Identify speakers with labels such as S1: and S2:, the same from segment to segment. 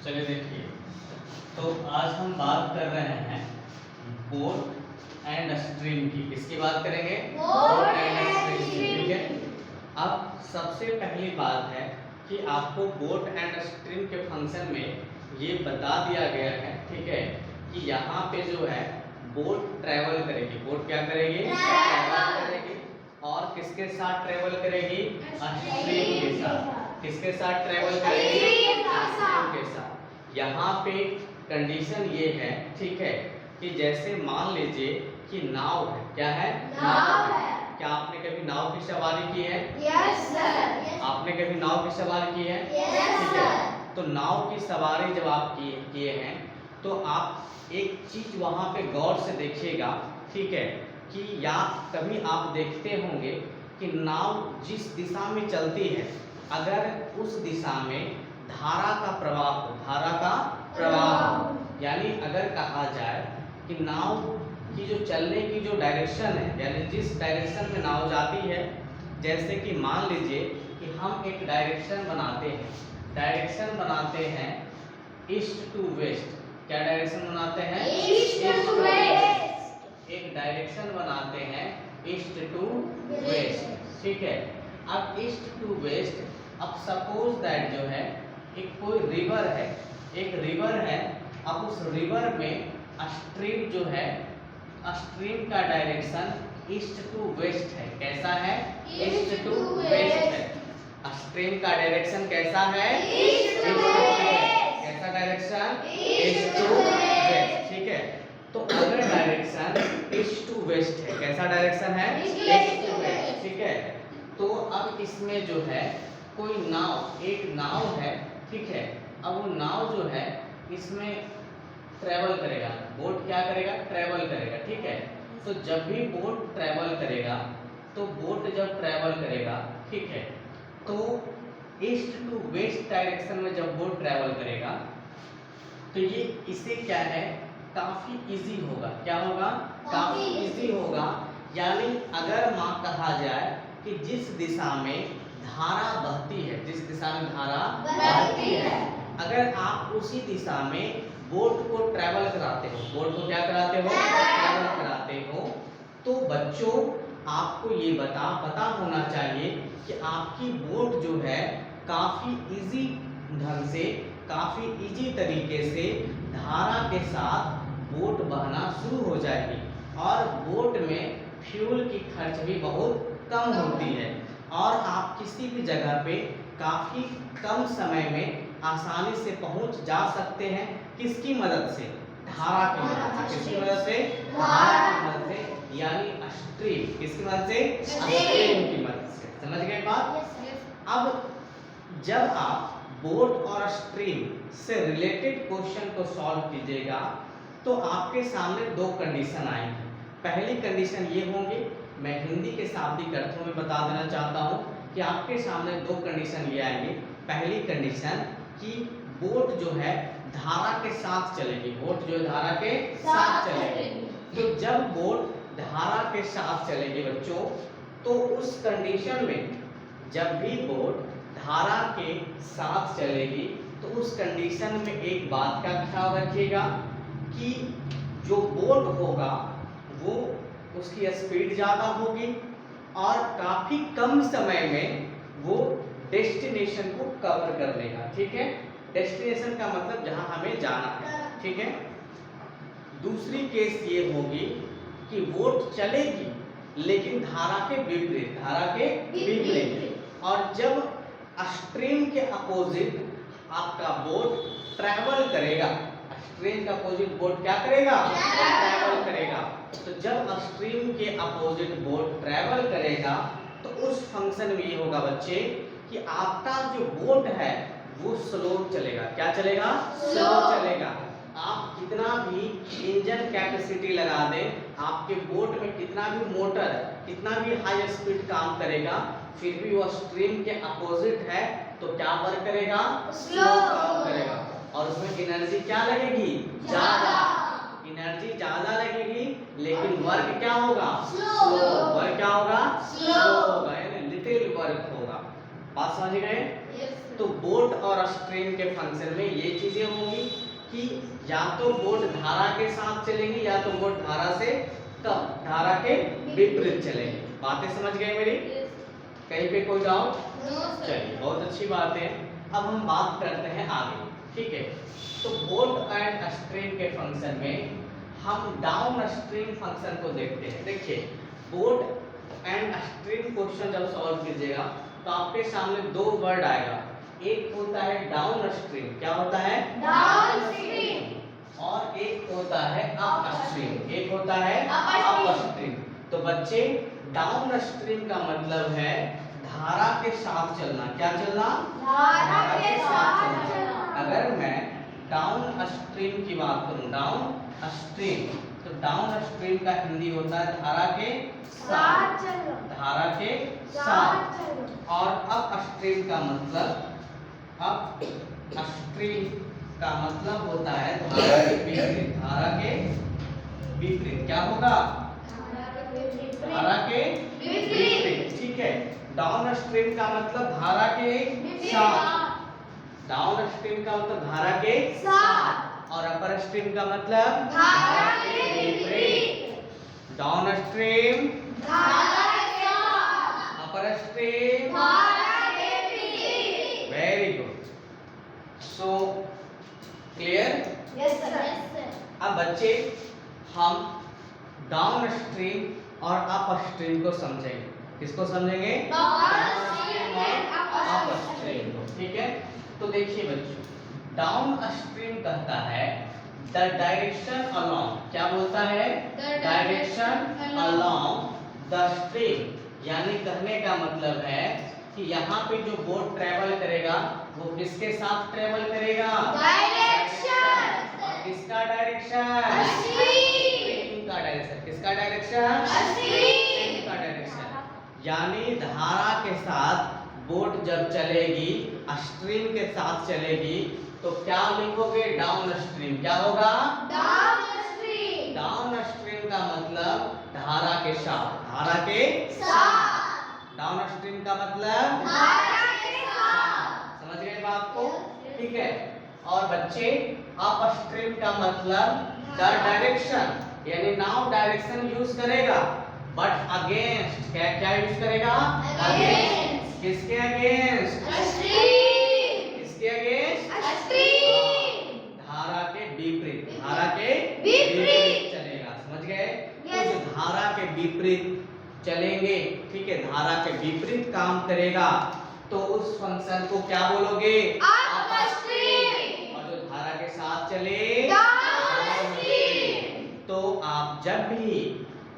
S1: चलिए देखिए, तो आज हम बात कर रहे हैं बोट एंड स्ट्रीम की। किसकी बात करेंगे? Boat and stream. ठीक है। अब सबसे पहली बात है कि आपको बोट एंड स्ट्रीम के फंक्शन में ये बता दिया गया है, ठीक है, कि यहाँ पे जो है बोट ट्रैवल करेगी। बोट क्या करेगी? ट्रैवल करेगी। और किसके साथ ट्रैवल करेगी? स्ट्रीम के साथ। किसके साथ ट्रैवल करेगी? स्ट्रीम के साथ। यहाँ पे कंडीशन ये है, ठीक है, कि जैसे मान लीजिए कि नाव है। क्या है? नाव है। क्या आपने कभी नाव की सवारी की है?
S2: Yes sir.
S1: आपने कभी नाव की सवारी की है?
S2: यस
S1: ठीक है।
S2: सर।
S1: तो नाव की सवारी जब आप किए हैं तो आप एक चीज वहां पे गौर से देखिएगा, ठीक है, कि या कभी आप देखते होंगे कि नाव जिस दिशा में चलती है, अगर उस दिशा में धारा का प्रवाह हो, धारा का प्रवाह, यानी अगर कहा जाए कि नाव की जो चलने की जो डायरेक्शन है, यानी जिस डायरेक्शन में नाव जाती है, जैसे कि मान लीजिए कि हम एक डायरेक्शन बनाते हैं, ईस्ट टू वेस्ट। क्या डायरेक्शन बनाते हैं?
S2: East to west.
S1: एक डायरेक्शन बनाते हैं ईस्ट टू वेस्ट, ठीक है। अब ईस्ट टू वेस्ट, अब सपोज दैट जो है एक कोई रिवर है, एक रिवर है। अब उस रिवर में स्ट्रीम जो है, स्ट्रीम का डायरेक्शन ईस्ट टू वेस्ट है। कैसा है? ईस्ट टू वेस्ट है। स्ट्रीम का डायरेक्शन कैसा है?
S2: East to west.
S1: कैसा डायरेक्शन?
S2: East to west.
S1: ठीक है। तो अगर डायरेक्शन ईस्ट टू वेस्ट है, कैसा डायरेक्शन है?
S2: East to west.
S1: ठीक है। तो अब इसमें जो है कोई नाव, एक नाव है, ठीक है। अब वो नाव जो है इसमें ट्रैवल करेगा। बोट क्या करेगा? ट्रैवल करेगा, ठीक है। तो जब भी बोट ट्रैवल करेगा, तो बोट जब ट्रैवल करेगा, ठीक है, तो ईस्ट टू वेस्ट डायरेक्शन में जब बोट ट्रैवल करेगा तो ये इसे क्या है, काफी इजी होगा। क्या होगा? काफी इजी होगा। यानी अगर कहा जाए कि जिस दिशा में धारा बहती है, जिस दिशा में धारा बहती है, अगर आप उसी दिशा में बोट को ट्रैवल कराते हो, बोट को क्या कराते हो? ट्रैवल कराते हो, तो बच्चों आपको ये पता होना चाहिए कि आपकी बोट जो है काफी इजी ढंग से, काफी इजी तरीके से धारा के साथ बोट बहना शुरू हो जाएगी। और बोट में फ्यूल की खर्च भी बहुत कम होती है और आप किसी भी जगह पे काफी कम समय में आसानी से पहुंच जा सकते हैं। किसकी मदद से? धारा की मदद से। किसकी मदद से? धारा की मदद से, यानी स्ट्रीम। किसकी मदद से? स्ट्रीम की मदद से। समझ गए बात? अब जब आप बोट और स्ट्रीम से रिलेटेड क्वेश्चन को सॉल्व कीजिएगा तो आपके सामने दो कंडीशन आएंगी। पहली कंडीशन ये होंगी, मैं हिंदी के शाब्दिक अर्थों में बता देना चाहता हूँ कि आपके सामने दो कंडीशन ये आएंगी। पहली कंडीशन कि बोट जो है धारा के साथ चलेगी, बोट जो धारा के साथ चलेगी। तो जब बोट धारा के साथ चलेगी बच्चों, तो उस कंडीशन में जब भी बोट धारा के साथ चलेगी तो उस कंडीशन में एक बात का ख्याल रखिएगा कि जो बोट होगा वो उसकी स्पीड ज़्यादा होगी और काफ़ी कम समय में वो डेस्टिनेशन को कवर कर लेगा, ठीक है। डेस्टिनेशन का मतलब जहां हमें जाना है, ठीक है। दूसरी केस ये होगी कि बोट चलेगी लेकिन धारा के विपरीत, धारा के विपरीत। और जब स्ट्रीम के अपोजिट आपका बोट ट्रैवल करेगा, स्ट्रीम के अपोजिट बोट क्या करेगा? ट्रैवल करेगा। तो जब स्ट्रीम के अपोजिट बोट ट्रैवल करेगा तो उस फंक्शन में ये होगा बच्चे कि आपका जो बोट है वो स्लो चलेगा। क्या चलेगा? स्लो चलेगा। आप कितना भी इंजन कैपेसिटी लगा दें, आपके बोट में कितना भी मोटर, कितना भी हाई स्पीड काम करेगा, फिर भी वो स्ट्रीम के अपोजिट है तो क्या वर्क करेगा? स्लो काम करेगा। और उसमें एनर्जी क्या लगेगी? ज्यादा। एनर्जी ज्यादा लगेगी लेकिन वर्क क्या होगा? स्लो। वर्क क्या होगा? स्लो होगा, यानी लिटिल वर्क होगा। बात समझ गए? तो बोट और स्ट्रीम के फंक्शन में ये चीजें होंगी कि या तो बोट धारा के साथ चलेंगी या तो बोट धारा से कब धारा के विपरीत चलेंगी। बातें समझ गए मेरी? कहीं पे कोई डाउट? चलिए बहुत अच्छी बात है। अब हम बात करते हैं आगे, ठीक है। तो बोट एंड स्ट्रीम के फंक्शन में हम डाउन स्ट्रीम फंक्शन को देखते हैं। देखिए बोट एंड स्ट्रीम क्वेश्चन जब सॉल्व कीजिएगा तो आपके सामने दो वर्ड आएगा, एक होता है डाउन स्ट्रीम, क्या होता है
S2: डाउनस्ट्रीम,
S1: और एक होता है अप स्ट्रीम, एक होता है
S2: Upstream।
S1: Up stream. तो बच्चे डाउन स्ट्रीम का मतलब है धारा के साथ चलना। क्या चलना?
S2: धारा के साथ चलना।
S1: अगर मैं डाउन स्ट्रीम की बात करूं, डाउन स्ट्रीम, तो डाउन स्ट्रीम का हिंदी होता है धारा के साथ,
S2: चलना,
S1: धारा के साथ। और अप स्ट्रीम का मतलब, अप स्ट्रीम का मतलब होता है धारा के विपरीत, धारा के विपरीत। क्या होगा? धारा के विपरीत, ठीक है। डाउन स्ट्रीम का मतलब धारा के साथ, डाउन स्ट्रीम का मतलब धारा के
S2: साथ,
S1: और अपर स्ट्रीम का मतलब
S2: धारा के विपरीत।
S1: डाउन स्ट्रीम
S2: धारा के साथ,
S1: अपर स्ट्रीम
S2: धारा के विपरीत।
S1: Very good. So clear?
S2: Yes sir.
S1: अब बच्चे हम डाउन स्ट्रीम और अप स्ट्रीम को समझेंगे। किसको समझेंगे?
S2: डाउन
S1: स्ट्रीम और अप स्ट्रीम को, ठीक है। तो देखिए बच्चों, डाउन स्ट्रीम कहता है द डायरेक्शन अलोंग, क्या बोलता है?
S2: The
S1: direction
S2: direction
S1: along the stream, यानी कहने का मतलब है कि यहाँ पे जो बोट ट्रेवल करेगा वो किसके साथ ट्रेवल करेगा?
S2: डायरेक्शन,
S1: और किसका डायरेक्शन? स्ट्रीम का डायरेक्शन। किसका डायरेक्शन? स्ट्रीम का डायरेक्शन। यानी धारा के साथ बोट जब चलेगी, स्ट्रीम के साथ चलेगी, तो क्या लिखोगे? Down stream. क्या होगा?
S2: डाउनस्ट्रीम,
S1: डाउन स्ट्रीम का मतलब धारा के साथ, धारा के
S2: साथ,
S1: डाउन स्ट्रीम का मतलब
S2: धारा के साथ।
S1: समझ गए बात को? ठीक है। और बच्चे अप स्ट्रीम का मतलब द डायरेक्शन, यानी नाउ डायरेक्शन यूज करेगा बट अगेंस्ट, क्या क्या यूज करेगा?
S2: Against।
S1: किसके अगेंस्ट?
S2: स्ट्रीम,
S1: किसके अगेंस्ट?
S2: स्ट्रीम,
S1: धारा के विपरीत, धारा के
S2: विपरीत
S1: चलेगा। समझ गए? तो
S2: Yes।
S1: जो धारा के विपरीत चलेंगे, ठीक है, धारा के विपरीत काम करेगा, तो उस फंक्शन को क्या बोलोगे?
S2: अपस्ट्रीम।
S1: और जो धारा के साथ चले
S2: डाउनस्ट्रीम।
S1: तो आप जब भी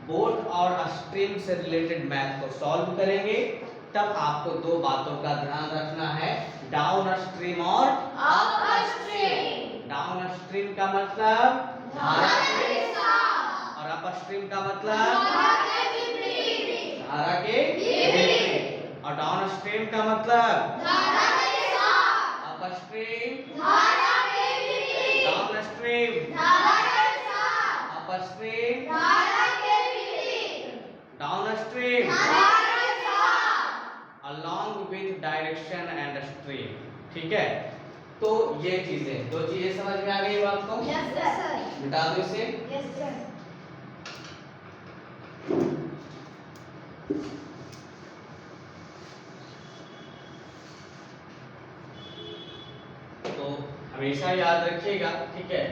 S1: बोट और स्ट्रीम से रिलेटेड मैथ को सॉल्व करेंगे तब आपको दो बातों का ध्यान रखना है, डाउन स्ट्रीम और
S2: अपस्ट्रीम,
S1: डाउन स्ट्रीम का मतलब
S2: धारा के साथ,
S1: और अप स्ट्रीम का मतलब
S2: धारा के विपरीत,
S1: धारा के
S2: विपरीत।
S1: और डाउन स्ट्रीम का मतलब
S2: धारा के साथ,
S1: अप स्ट्रीम,
S2: धारा के विपरीत,
S1: डाउन स्ट्रीम,
S2: धारा के साथ,
S1: अप स्ट्रीम,
S2: धारा के विपरीत,
S1: डाउन स्ट्रीम,
S2: धारा के साथ।
S1: along with direction and stream, ठीक है। तो ये चीजें, दो चीजें समझ में आ गई बात को?
S2: Yes sir.
S1: मिटा दो इसे।
S2: Yes sir.
S1: तो हमेशा याद रखिएगा, ठीक है,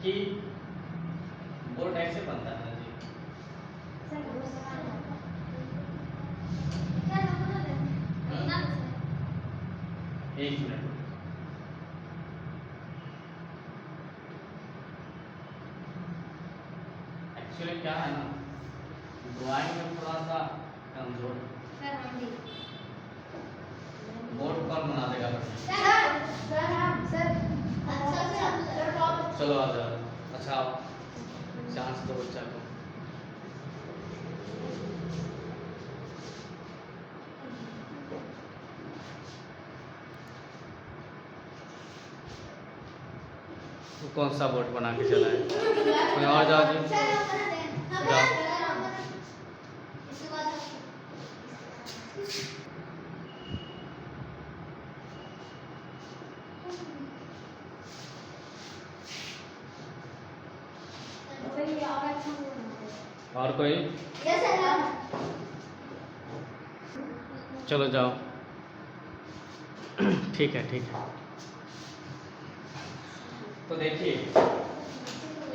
S1: कि बोर्ड ऐसे बनता है जी। एक मिनट। एक्चुअली क्या है ना, ड्राइंग में थोड़ा सा कमजोर, बोर्ड कौन बना देगा बच्चे? चलो आ जाओ। अच्छा आओ, चांस दो बच्चा को। तो कौन सा बोर्ड बना के चला है? कोई और जाओ जी, जाओ। और कोई?
S2: Yes, sir.
S1: चलो जाओ। ठीक है, ठीक है। तो देखिए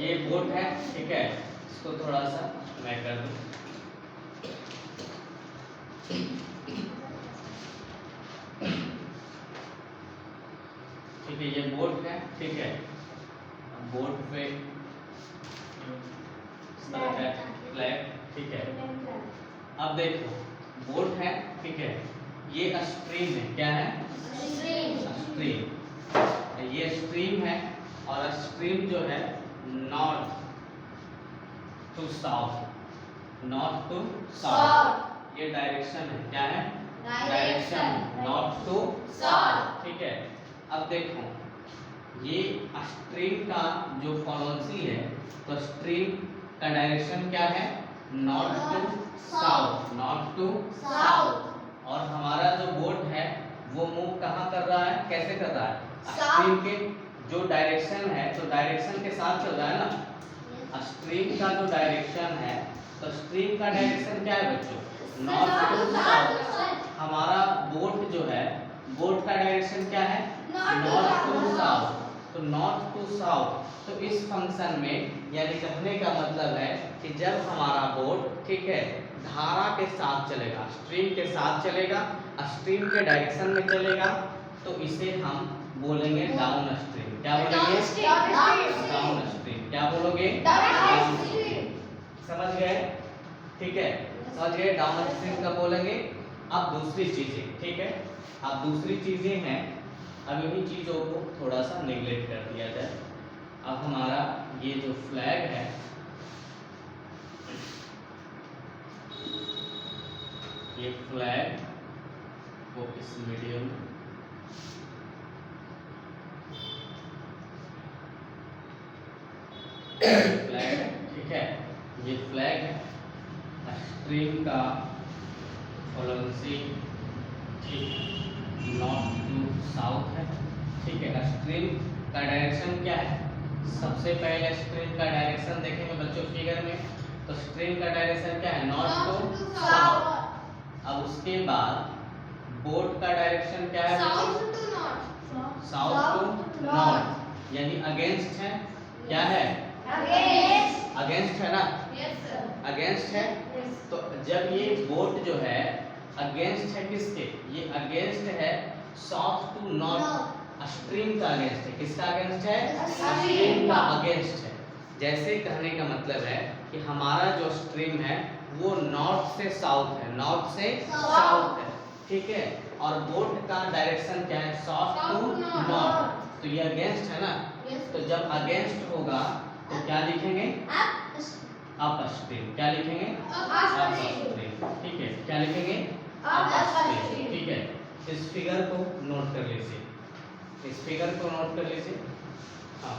S1: ये बोट है, ठीक है, इसको थोड़ा सा मैं कर दूं। ठीक है, ये बोट है, ठीक है। अब बोट पे फ्लैग, ठीक है। अब देखो बोट है, ठीक है, ये स्ट्रीम है, क्या है? स्ट्रीम। ये स्ट्रीम है और स्ट्रीम जो है north to south, north to south, ये डायरेक्शन है, क्या है? डायरेक्शन, नॉर्थ टू साउथ, ठीक है। अब देखो ये स्ट्रीम का जो फ्लोएंसी है, तो स्ट्रीम का डायरेक्शन क्या है? North to south, north to south. और हमारा जो बोट है वो मूव कहाँ कर रहा है, कैसे कर रहा है? स्ट्रीम के जो डायरेक्शन है, तो डायरेक्शन के साथ चल रहा है ना। स्ट्रीम का जो डायरेक्शन है, तो स्ट्रीम का डायरेक्शन क्या है बच्चों? North to south. हमारा बोट जो है, बोट का डायरेक्शन क्या है? North to south. तो नॉर्थ टू साउथ, तो इस फंक्शन में यानी कहने का मतलब है कि जब हमारा बोट, ठीक है, धारा के साथ चलेगा, स्ट्रीम के साथ चलेगा, स्ट्रीम के डायरेक्शन में चलेगा, तो इसे हम बोलेंगे डाउन स्ट्रीम। क्या बोलेंगे? Down stream. क्या बोलोगे? समझ गए? ठीक है, समझ गए डाउन स्ट्रीम का बोलेंगे। अब दूसरी चीजें, ठीक है, अब दूसरी चीजें हैं, अब इन्हीं चीजों को थोड़ा सा नेग्लेक्ट कर दिया जाए। अब हमारा ये जो फ्लैग है, ये फ्लैग को इस मीडियम फ्लैग है, ठीक है, ये फ्लैग है, स्ट्रीम का फ्लोएंसी नॉर्थ टू साउथ है, ठीक है। स्ट्रीम का डायरेक्शन क्या है? सबसे पहले स्ट्रीम का डायरेक्शन देखेंगे बच्चों फिगर में, तो स्ट्रीम का डायरेक्शन क्या है? North to south. अब उसके बाद बोट का डायरेक्शन क्या है? साउथ टू नॉर्थ, यानी अगेंस्ट है, क्या है? अगेंस्ट है ना, अगेंस्ट है। तो जब ये बोट जो है अगेंस्ट है किसके? ये अगेंस्ट है साउथ टू नॉर्थ, स्ट्रीम का अगेंस्ट है। किसका अगेंस्ट है? स्ट्रीम का अगेंस्ट है। जैसे कहने का मतलब है कि हमारा जो स्ट्रीम है वो नॉर्थ से साउथ है, नॉर्थ से साउथ है, ठीक है, और बोट का डायरेक्शन क्या है? साउथ टू नॉर्थ, तो ये अगेंस्ट है ना। तो जब अगेंस्ट होगा तो क्या लिखेंगे? Up stream. क्या लिखेंगे? अप स्ट्रीम, ठीक है। क्या लिखेंगे? अप स्ट्रीम, ठीक है। इस फिगर को नोट कर लीजिए, इस फिगर को नोट कर लीजिए, हाँ,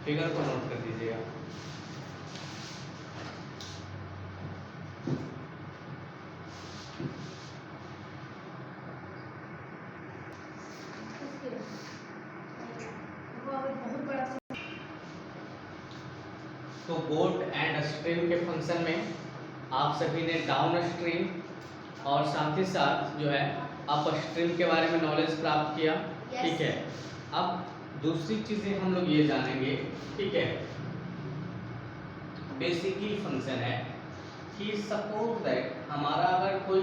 S1: फिगर को नोट कर दीजिएगा। तो बोट एंड स्ट्रीम के फंक्शन में आप सभी ने डाउन स्ट्रीम और साथ ही साथ जो है अप स्ट्रीम के बारे में नॉलेज प्राप्त किया, ठीक है। अब दूसरी चीजें हम लोग ये जानेंगे, ठीक है, बेसिकली फंक्शन है कि सपोज दैट हमारा अगर कोई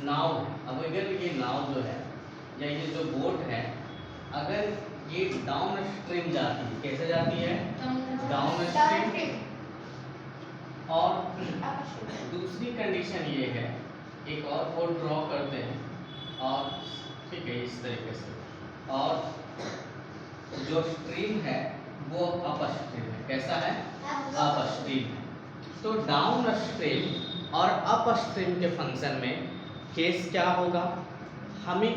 S1: नाव है, अब अगर ये नाव जो है या ये जो बोट है, अगर ये डाउन स्ट्रीम जाती है, कैसे जाती है? Down stream. और दूसरी कंडीशन ये है, एक और बोट ड्रॉ करते हैं, और ठीक है इस तरीके से, और जो स्ट्रीम है वो अप स्ट्रीम है। कैसा है? अप स्ट्रीम है। तो डाउन स्ट्रीम और अप स्ट्रीम के फंक्शन में केस क्या होगा? हमें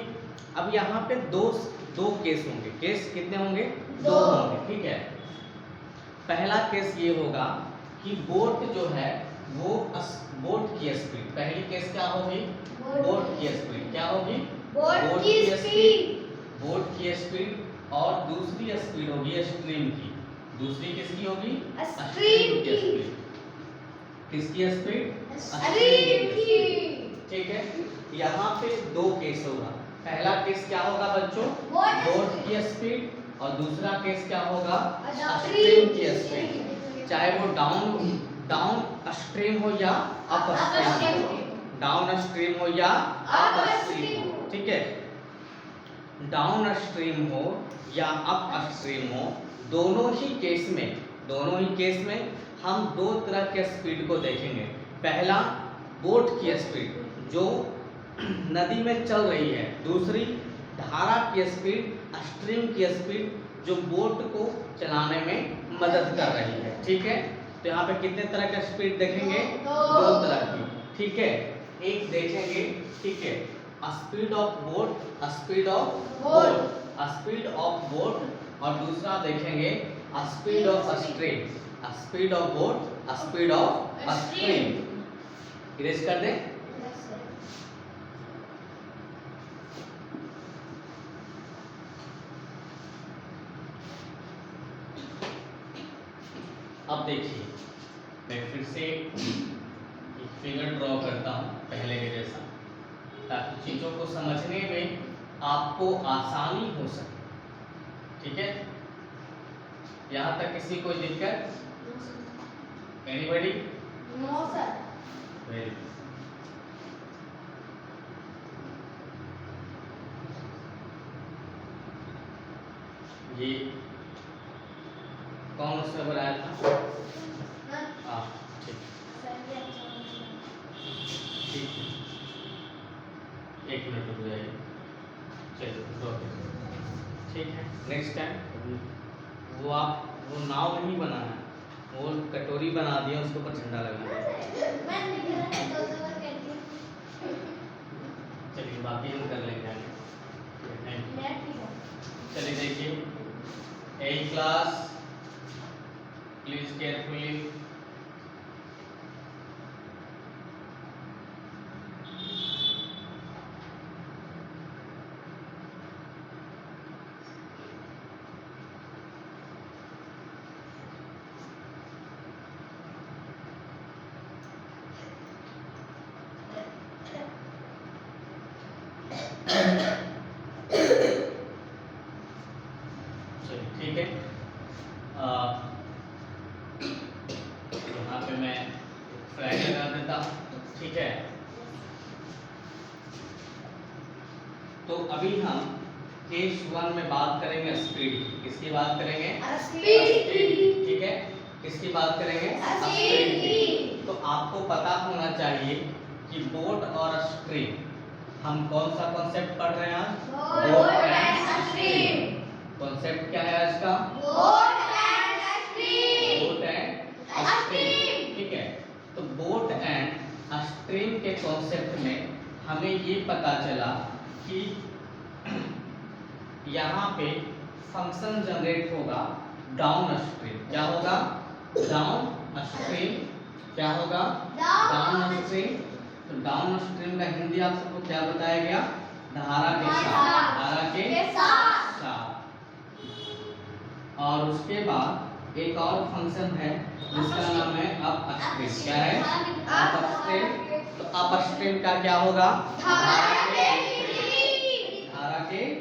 S1: अब यहाँ पे दो केस होंगे। केस कितने होंगे? दो होंगे, ठीक है। पहला केस ये होगा कि बोट जो है वो बोट की स्पीड, पहली केस क्या होगी? बोट की स्पीड क्या होगी? बोट की स्पीड, बोट की स्पीड, और दूसरी स्पीड होगी स्ट्रीम की। दूसरी किसकी होगी? स्ट्रीम की स्पीड। किसकी स्पीड?
S2: स्ट्रीम की।
S1: ठीक है, यहाँ पे दो केस होगा। पहला केस क्या होगा बच्चों?
S2: बोट
S1: बोट की स्पीड, और दूसरा केस क्या होगा?
S2: स्ट्रीम
S1: स्ट्रीम की स्पीड। चाहे वो डाउन स्ट्रीम हो या अप स्ट्रीम हो, डाउन स्ट्रीम हो या अप स्ट्रीम हो, ठीक है, डाउन स्ट्रीम हो या अप स्ट्रीम हो, दोनों ही केस में हम दो तरह के स्पीड को देखेंगे। पहला बोट की स्पीड जो नदी में चल रही है, दूसरी धारा की स्पीड, स्ट्रीम की स्पीड जो बोट को चलाने में मदद कर रही है। ठीक है, तो यहाँ पे कितने तरह का स्पीड देखेंगे? दो तरह की। ठीक है, एक देखेंगे, ठीक है, speed of boat, speed of boat, speed of boat, और दूसरा देखेंगे speed of stream, speed of boat, speed of stream. Erase कर दें। अब देखिए, मैं फिर से एक फिगर ड्रॉ करता हूँ पहले के जैसा, ताकि चीज़ों को समझने में आपको आसानी हो सके। ठीक है, यहाँ तक किसी कोई दिक्कत? Anybody?
S2: No sir.
S1: Very good. ये कौन उसमें बनाया था? हाँ, ठीक ठीक है, एक मिनट रुक जाइए। चलिए ड्रॉ करिए। ठीक है, नेक्स्ट टाइम वो नाव नहीं बनाना, वो कटोरी बना दिया, उसके ऊपर झंडा लगा दिया। चलिए बाकी हम कर लेंगे आगे। चलिए देखिए, 8th क्लास, प्लीज केयरफुली। ठीक है, यहाँ पे मैं फ्लैग लगा देता हूँ। ठीक है, तो अभी हम केस 1 में बात करेंगे स्पीड की। किसकी बात करेंगे?
S2: स्पीड की।
S1: ठीक है, किसकी बात करेंगे?
S2: स्पीड की।
S1: तो आपको पता होना चाहिए कि बोट और स्ट्रीम, हम कौन सा कॉन्सेप्ट पढ़ रहे हैं आज?
S2: Boat and stream.
S1: कॉन्सेप्ट क्या है आज का?
S2: Boat and stream.
S1: Boat and stream. ठीक है, तो बोट एंड स्ट्रीम के कॉन्सेप्ट में हमें ये पता चला कि यहाँ पे फंक्शन जनरेट होगा डाउन स्ट्रीम। क्या होगा? Down stream. क्या होगा? Down stream. तो डाउन स्ट्रीम का हिंदी आप सबको क्या बताया गया? धारा के साथ। धारा के साथ। और उसके बाद एक और फंक्शन है जिसका नाम है अप स्ट्रीम। क्या है? Up stream. तो अप स्ट्रीम का क्या होगा? धारा के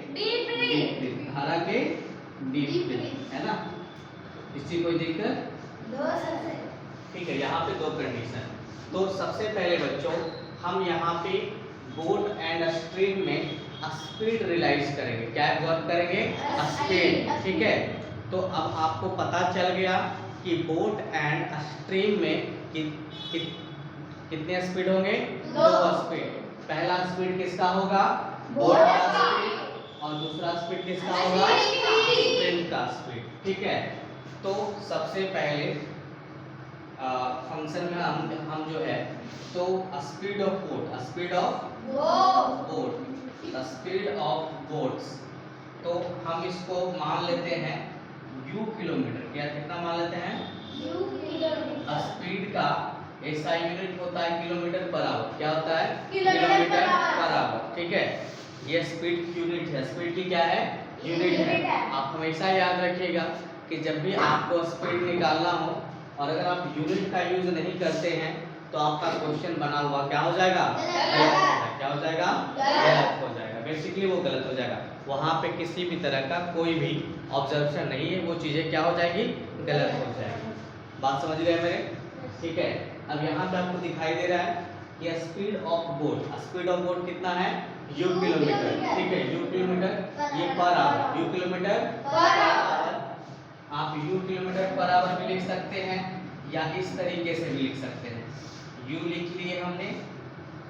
S1: विपरीत। धारा के विपरीत, है ना? इसकी कोई दिक्कत? ठीक है, यहाँ पे दो कंडीशन। तो सबसे पहले बच्चों हम यहाँ पे बोट एंड स्ट्रीम में स्पीड रियलाइज करेंगे। क्या ऑब्जर्व करेंगे? स्पीड। ठीक है, तो अब आपको पता चल गया कि बोट एंड स्ट्रीम में कितने स्पीड होंगे? दो स्पीड। पहला स्पीड किसका होगा? बोट का स्पीड। और दूसरा स्पीड किसका होगा? स्ट्रीम का स्पीड। ठीक है, तो सबसे पहले फंक्शन में हम जो है तो speed of boat, speed of boat, speed of boats, तो हम इसको मान लेते हैं u किलोमीटर। क्या कितना मान लेते हैं? स्पीड का ऐसा यूनिट होता है किलोमीटर पर आवर। क्या होता है? Kilometre per our. ठीक है, ये स्पीड यूनिट है। स्पीड की क्या है? यूनिट है। आप हमेशा याद रखिएगा कि जब भी आपको स्पीड निकालना हो और अगर आप यूनिट का यूज नहीं करते हैं तो आपका क्वेश्चन बना हुआ क्या हो जाएगा? क्या हो जाएगा? गलत हो जाएगा। बेसिकली वो गलत हो जाएगा। वहाँ पे किसी भी तरह का कोई भी ऑब्जर्वेशन नहीं है, वो चीजें क्या हो जाएगी? गलत हो जाएगी। बात समझ गए मेरे? ठीक है। अब यहाँ पे आपको दिखाई दे रहा है कि speed of boat, speed of boat कितना है? You kilometre. ठीक है, यू किलोमीटर, ये per hour, you kilometre per our. आप यू किलोमीटर पर आवर भी लिख सकते हैं या इस तरीके से भी लिख सकते हैं। यू लिख लिए हमने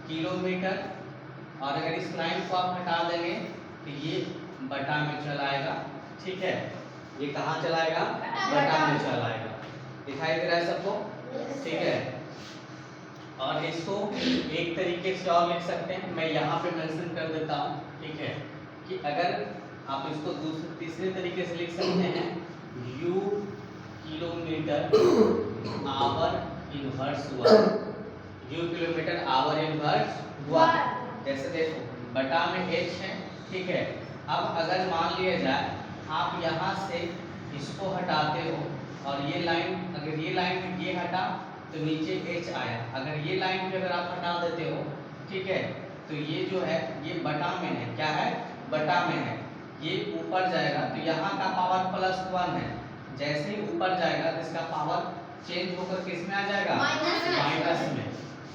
S1: किलोमीटर, और अगर इस लाइन को आप हटा देंगे तो ये बटा में चला आएगा। ठीक है, ये कहाँ चला आएगा? बटा में चला आएगा। दिखाई दे रहा है सबको? ठीक है। और इसको एक तरीके से और लिख सकते हैं, मैं यहाँ पे मेंशन कर देता हूँ। ठीक है, कि अगर आप इसको दूसरे तीसरे तरीके से लिख सकते हैं, you kilometre our inverse one, you kilometre our inverse one. जैसे देखो बटा में h है। ठीक है, अब अगर मान लिया जाए आप यहाँ से इसको हटाते हो और ये लाइन, अगर ये लाइन ये हटा तो नीचे h आया। अगर ये लाइन भी अगर आप हटा देते हो, ठीक है, तो ये जो है ये बटा में है। क्या है? बटा में है। ये ऊपर जाएगा तो यहाँ का पावर +1 है। जैसे ही ऊपर जाएगा तो इसका पावर चेंज होकर किस में आ जाएगा? माइनस में।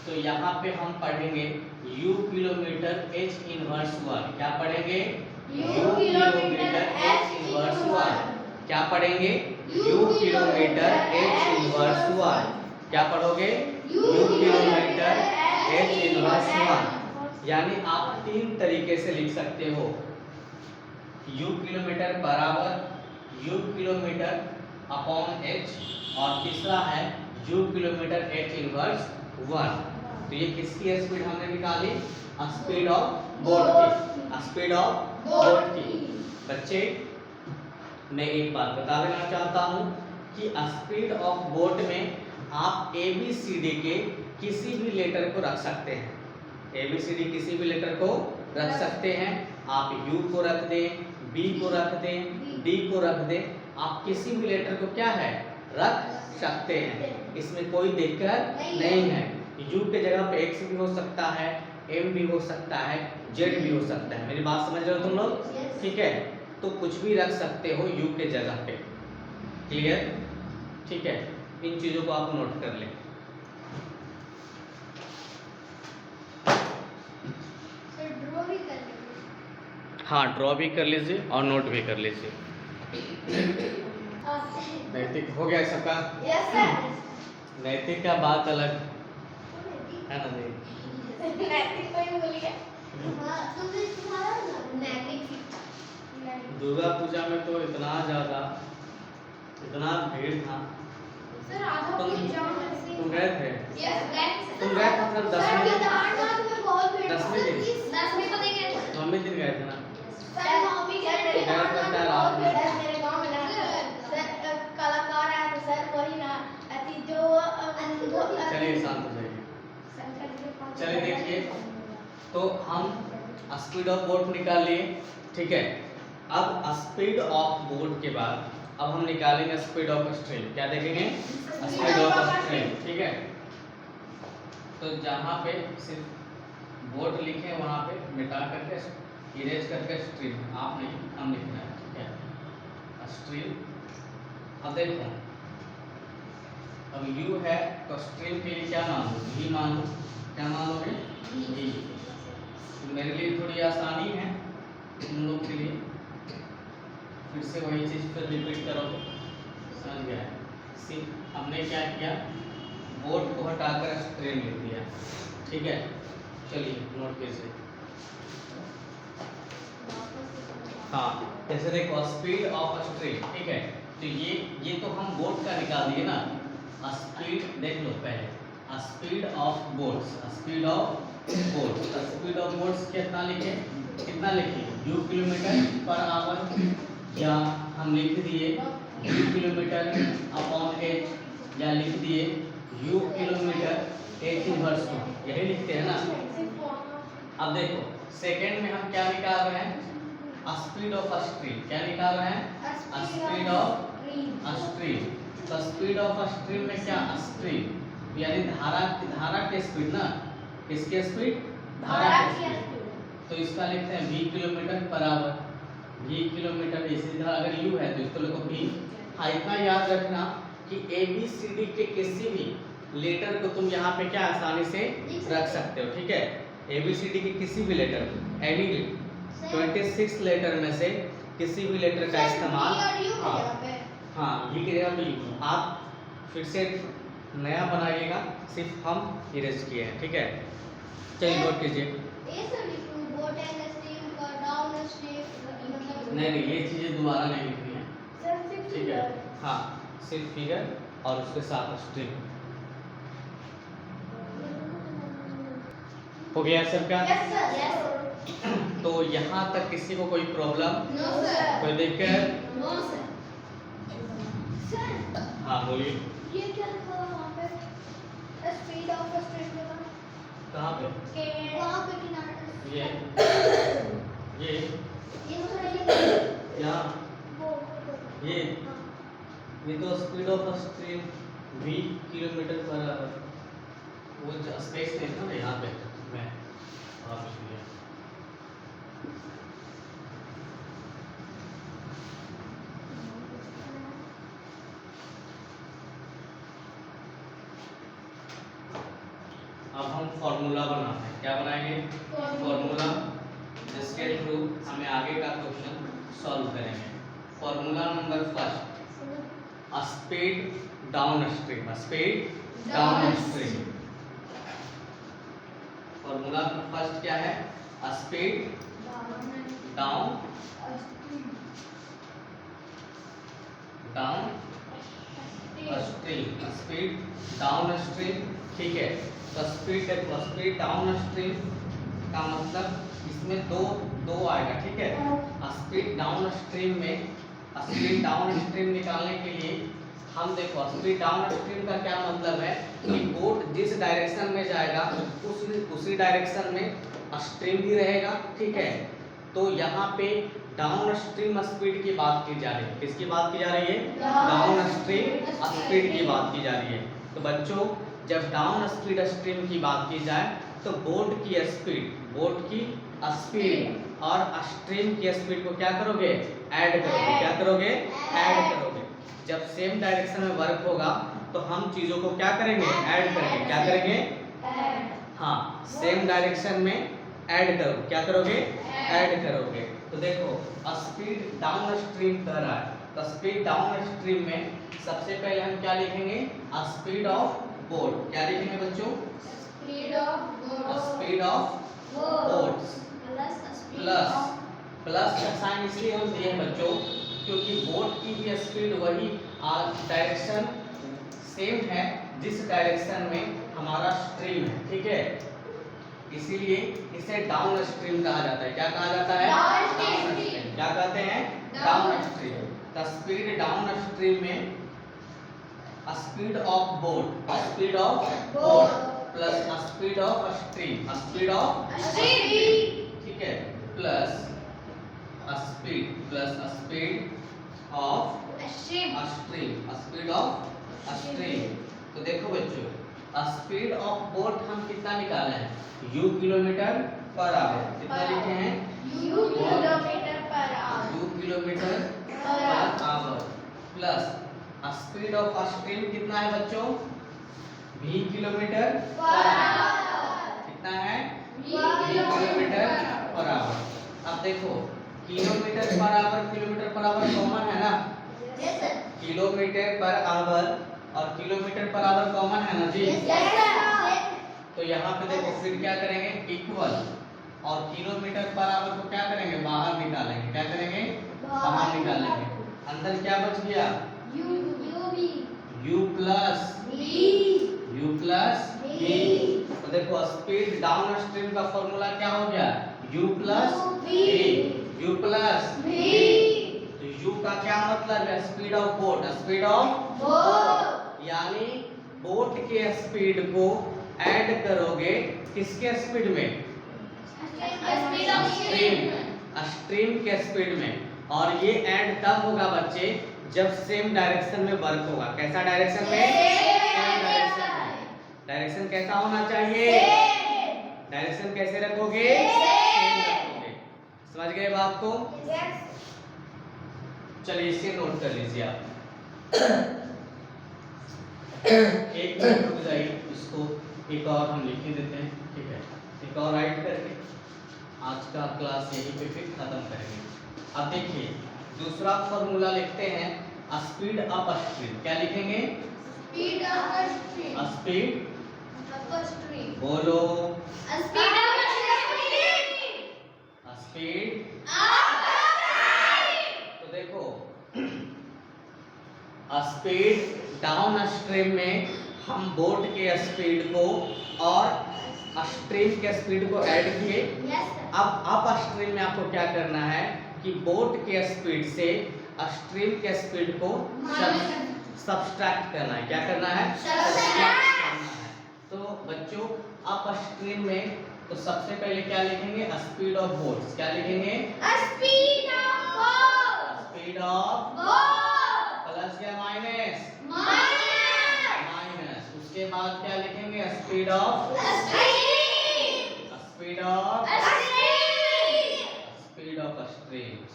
S1: तो यहाँ पे हम पढ़ेंगे u किलोमीटर h इनवर्स 1। क्या पढ़ेंगे?
S2: U kilometre h
S1: inverse 1। क्या पढ़ेंगे? u kilometre h inverse 1। क्या पढ़ोगे? u kilometre h inverse 1। यानी आप तीन तरीके से लिख सकते हो, u किलोमीटर बराबर u किलोमीटर अपॉन h, और तीसरा है u किलोमीटर h इनवर्स 1। तो ये किसकी स्पीड हमने निकाली? स्पीड ऑफ बोट की, स्पीड ऑफ बोट की। बच्चे मैं एक बात बता देना चाहता हूँ कि स्पीड ऑफ बोट में आप ABCD के किसी भी लेटर को रख सकते हैं। ABCD किसी भी लेटर को रख सकते हैं। आप U को रख दें, B को रख दें, D को रख दें, आप किसी भी लेटर को क्या है? रख सकते हैं। इसमें कोई दिक्कत नहीं है। U के जगह पे X भी हो सकता है, M भी हो सकता है, Z भी हो सकता है। मेरी बात समझ रहे हो तुम लोग? ठीक है, तो कुछ भी रख सकते हो U के जगह पे। क्लियर? ठीक है, इन चीजों को आप नोट कर लें। हाँ, ड्रॉ भी कर लीजिए और नोट भी कर लीजिए। नैतिक हो गया सबका?
S2: Yes sir.
S1: नैतिक का बात अलग है ना?
S2: नैतिक कोई बोलिए। हां, तुमने तुम्हारा नैतिक
S1: दुर्गा पूजा में तो इतना ज्यादा, इतना भीड़ था।
S2: सर आधा
S1: तुम गए थे?
S2: यस गए।
S1: तुम गए थे मतलब 10वें दिन?
S2: में बहुत भीड़
S1: 10वें दिन?
S2: 10वें को नहीं गए थे।
S1: 9वें दिन गए थे ना?
S2: सर मम्मी कह रहे थे बहुत भीड़ है मेरे गांव में ना। सर कलाकार आए थे सर, वही ना अति जो
S1: चलिए शांत हो जाइए। चलिए देखिए, तो हम स्पीड ऑफ बोट निकाल लिए। ठीक है, अब स्पीड ऑफ बोट के बाद अब हम निकालेंगे स्पीड ऑफ स्ट्रीम। क्या देखेंगे? Speed of stream. ठीक है, तो जहाँ पे सिर्फ बोट लिखे वहाँ पे मिटा करके इरेज करके स्ट्रीम, आप नहीं हम लिखना है। ठीक है, स्ट्रीम। अब देखो, अब U है तो स्ट्रीम के लिए क्या मान लो? V मान लो। क्या मान लोगे? V। तो मेरे लिए थोड़ी आसानी है, तुम लोग के लिए फिर से वही चीज़ फिर रिपीट करोगे। समझ गया? हमने क्या किया? बोट को हटाकर स्ट्रीम लिख दिया। ठीक है, चलिए नोट कीजिए। हाँ, जैसे देखो स्पीड ऑफ स्ट्रीम। ठीक है, तो ये तो हम बोट का निकाल दिए ना। स्पीड देख लो पहले, speed of boats, speed of boats. Speed of boats कितना लिखे? कितना लिखे? U किलोमीटर पर आवर, या हम लिख दिए U किलोमीटर अपॉन h, या लिख दिए U किलोमीटर h इनवर्स 1। यही लिखते हैं ना। अब देखो सेकंड में हम क्या निकाल रहे हैं? Speed of stream. क्या निकाल रहे हैं? Speed of stream. तो स्पीड ऑफ स्ट्रीम में क्या स्ट्रीम यानी धारा के स्पीड ना, किसके स्पीड, धारा के स्पीड। तो इसका लिखते हैं v kilometre per our, v kilometre, इसी तरह अगर u है तो इसको लिखो v। हाँ इतना याद रखना कि ABCD के किसी भी लेटर को तुम यहाँ पे क्या आसानी से रख सकते हो, ठीक है। ABCD के किसी भी लेटर, एनी 26 लेटर में से किसी भी लेटर का इस्तेमाल, हाँ v की जगह पे u आप फिर से नया बनाइएगा, सिर्फ हम इरेज किए हैं, ठीक है। चलिए नोट कीजिए। नहीं ये चीजें दोबारा नहीं लिखनी है, ठीक है। हाँ सिर्फ फिगर और उसके साथ स्ट्रिंग हो गया सबका। तो यहाँ तक किसी को कोई प्रॉब्लम, कोई दिक्कत? हाँ बोलिए।
S2: ये क्या लिखा है वहाँ पे? स्पीड ऑफ स्ट्रीम में
S1: कहाँ पे?
S2: वहाँ पे किनारे।
S1: ये यहाँ ये तो speed of stream v kilometre per our, वो स्पेस नहीं था ना यहाँ पे, मैं आप इसलिए अब हम फॉर्मूला बनाते हैं। क्या बनाएंगे? फॉर्मूला, जिसके थ्रू हमें आगे का क्वेश्चन सॉल्व करेंगे। Formula number first, speed down stream, speed down stream. Formula first क्या है? Speed down stream, speed down stream, ठीक है। तो स्पीड डाउन स्ट्रीम का मतलब इसमें दो आएगा, ठीक है। स्पीड डाउन स्ट्रीम में, स्पीड डाउन स्ट्रीम निकालने के लिए हम देखो, स्पीड डाउन स्ट्रीम का क्या मतलब है कि बोट जिस डायरेक्शन में जाएगा उसी डायरेक्शन में स्ट्रीम भी रहेगा, ठीक है। तो यहाँ पे डाउन स्ट्रीम स्पीड की बात की जा रही है। किसकी बात की जा रही है? डाउन स्ट्रीम स्पीड की बात की जा रही है। तो बच्चों जब डाउन स्ट्रीम की बात की जाए तो बोट की स्पीड और स्ट्रीम की स्पीड को क्या करोगे? ऐड करोगे। क्या करोगे? ऐड करोगे। जब सेम डायरेक्शन में वर्क होगा तो हम चीजों को क्या करेंगे? ऐड करेंगे। क्या करेंगे? हाँ, सेम डायरेक्शन में ऐड करो। क्या करोगे? ऐड करोगे। तो देखो स्पीड डाउन स्ट्रीम कर रहा है, तो स्पीड डाउन स्ट्रीम में सबसे पहले हम क्या लिखेंगे? Speed of boat. क्या लिखेंगे बच्चों? स्पीड ऑफ बोट्स प्लस का साइन इसलिए हम दिए हैं बच्चों क्योंकि बोट की भी स्पीड वही डायरेक्शन सेम है जिस डायरेक्शन में हमारा स्ट्रीम है, ठीक है। इसीलिए इसे डाउन स्ट्रीम कहा जाता है। क्या कहा जाता है? Down stream. क्या कहते हैं? Down stream. तो स्पीड डाउन स्ट्रीम में speed of boat plus speed of stream, ठीक है, प्लस स्पीड ऑफ स्ट्रीम। तो देखो बच्चों स्पीड ऑफ बोट हम कितना निकाले हैं? u kilometre per our. कितना लिखे हैं?
S2: u kilometre
S1: per our plus speed of stream कितना है बच्चों? v kilometre per our. कितना है? v kilometre per our. अब देखो किलोमीटर पर आवर कॉमन है ना? किलोमीटर पर आवर और किलोमीटर पर आवर कॉमन है ना जी? तो यहाँ पे देखो फिर क्या करेंगे? इक्वल, और किलोमीटर पर आवर को क्या करेंगे? बाहर निकालेंगे। क्या करेंगे? बाहर निकालेंगे। अंदर क्या बच गया? u plus v। तो देखो स्पीड डाउन स्ट्रीम का फॉर्मूला क्या हो गया? u plus v। तो u का क्या मतलब है? Speed of boat. यानी बोट के स्पीड को ऐड करोगे किसके स्पीड में? स्ट्रीम के स्पीड में। और ये ऐड तब होगा बच्चे जब सेम डायरेक्शन में वर्क होगा। कैसा डायरेक्शन में? सेम डायरेक्शन में। डायरेक्शन कैसा होना चाहिए? डायरेक्शन कैसे रखोगे? सेम रखोगे। समझ गए बात को? चलिए इसे नोट कर लीजिए आप। एक मिनट रुक जाइए, इसको एक और हम लिख ही देते हैं, ठीक है? एक और राइट करके आज का क्लास यहीं पे फिर खत्म करेंगे। अब देखिए दूसरा फॉर्मूला लिखते हैं, स्पीड अप स्ट्रीम। क्या लिखेंगे?
S2: Speed upstream.
S1: Speed
S2: upstream.
S1: बोलो।
S2: Speed upstream.
S1: Speed
S2: up.
S1: तो देखो स्पीड डाउन स्ट्रीम में हम बोट के स्पीड को और स्ट्रीम के स्पीड को ऐड किए। अब अप स्ट्रीम में आपको क्या करना है कि बोट के स्पीड से स्ट्रीम के स्पीड को सब्सट्रैक्ट करना है। क्या करना है? सब्सट्रैक्ट करना है। तो बच्चों अप स्ट्रीम में तो सबसे पहले क्या लिखेंगे? Speed of boats. क्या लिखेंगे?
S2: Speed of boat.
S1: Speed of
S2: boat.
S1: Plus या माइनस?
S2: माइनस।
S1: उसके बाद क्या लिखेंगे? Speed of
S2: stream.
S1: Speed of
S2: stream.
S1: Speed of streams.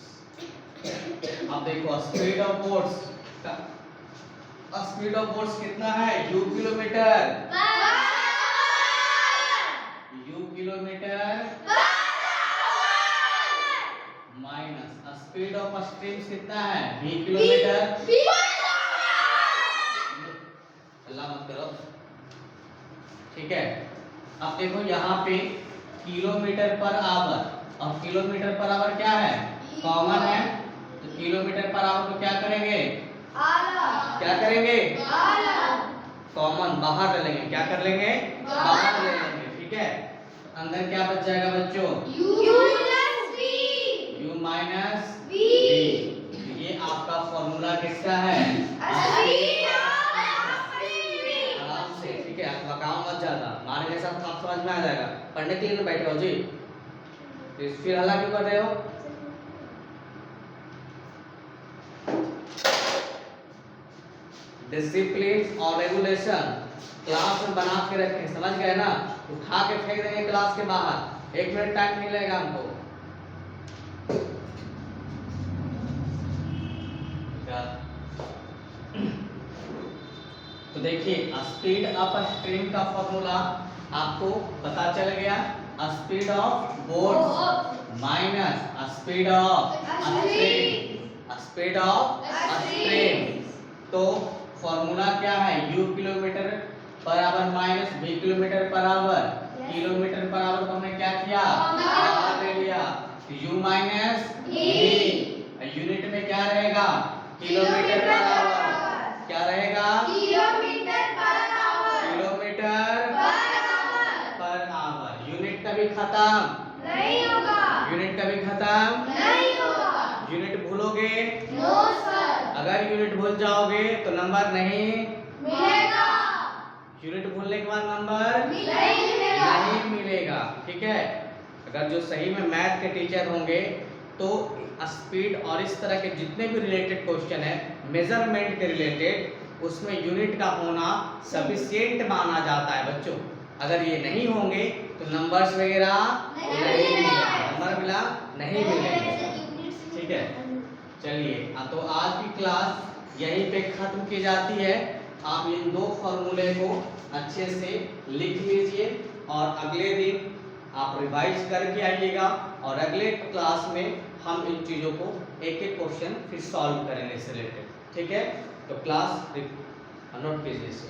S1: अब देखो स्पीड ऑफ बोट्स का स्पीड ऑफ बोट्स कितना है? u kilometre. u kilometre minus speed of streams कितना है? v kilometre. अल्लाह मत करो, ठीक है? अब देखो यहाँ पे किलोमीटर पर आवर और किलोमीटर पर आवर क्या है? कॉमन है। तो किलोमीटर पर आवर को क्या करेंगे? क्या करेंगे? कॉमन बाहर ले लेंगे। क्या कर लेंगे? बाहर ले लेंगे, ठीक है? अंदर क्या बच जाएगा बच्चों? u minus v। ये आपका फॉर्मूला किसका है? आराम से, ठीक है? आप लगाओ मत ज्यादा, मारने के साथ आप समझ में आ जाएगा। पढ़ने के लिए ना बैठे हो जी, फिर हल्ला क्यों कर रहे हो? डिसिप्लिन और रेगुलेशन क्लास में बना के रखें। समझ गए ना? उठा के फेंक देंगे क्लास के बाहर। 1 मिनट टाइम नहीं लगेगा हमको। तो देखिए स्पीड अप स्ट्रीम का फॉर्मूला आपको पता चल गया। Speed of boats minus speed of stream. Speed of stream. तो फॉर्मूला क्या है? u kilometre per our minus v kilometre per hour. Kilometre per our को हमने क्या किया? बाहर ले लिया। u minus v। यूनिट में क्या रहेगा? Kilometre per our. क्या रहेगा?
S2: Kilometre per hour.
S1: Kilometre per hour. Unit कभी खत्म
S2: नहीं होगा।
S1: यूनिट कभी खत्म
S2: नहीं होगा।
S1: यूनिट भूलोगे?
S2: No sir.
S1: अगर यूनिट भूल जाओगे तो नंबर नहीं
S2: मिलेगा।
S1: यूनिट भूलने के बाद नंबर
S2: नहीं मिलेगा।
S1: नहीं मिलेगा, ठीक है? अगर जो सही में मैथ के टीचर होंगे तो स्पीड और इस तरह के जितने भी रिलेटेड क्वेश्चन है मेजरमेंट के रिलेटेड, उसमें यूनिट का होना सफिशिएंट माना जाता है बच्चों। अगर ये नहीं होंगे तो नंबर्स वगैरह नहीं मिलेगा, नंबर मिला नहीं मिलेंगे, ठीक है? चलिए तो आज की क्लास यहीं पे खत्म की जाती है। आप इन 2 फॉर्मूले को अच्छे से लिख लीजिए और अगले दिन आप रिवाइज करके आइएगा और अगले क्लास में हम इन चीज़ों को एक-एक क्वेश्चन फिर सॉल्व करेंगे इससे रिलेटेड, ठीक है? तो क्लास नोट कीजिए इसे।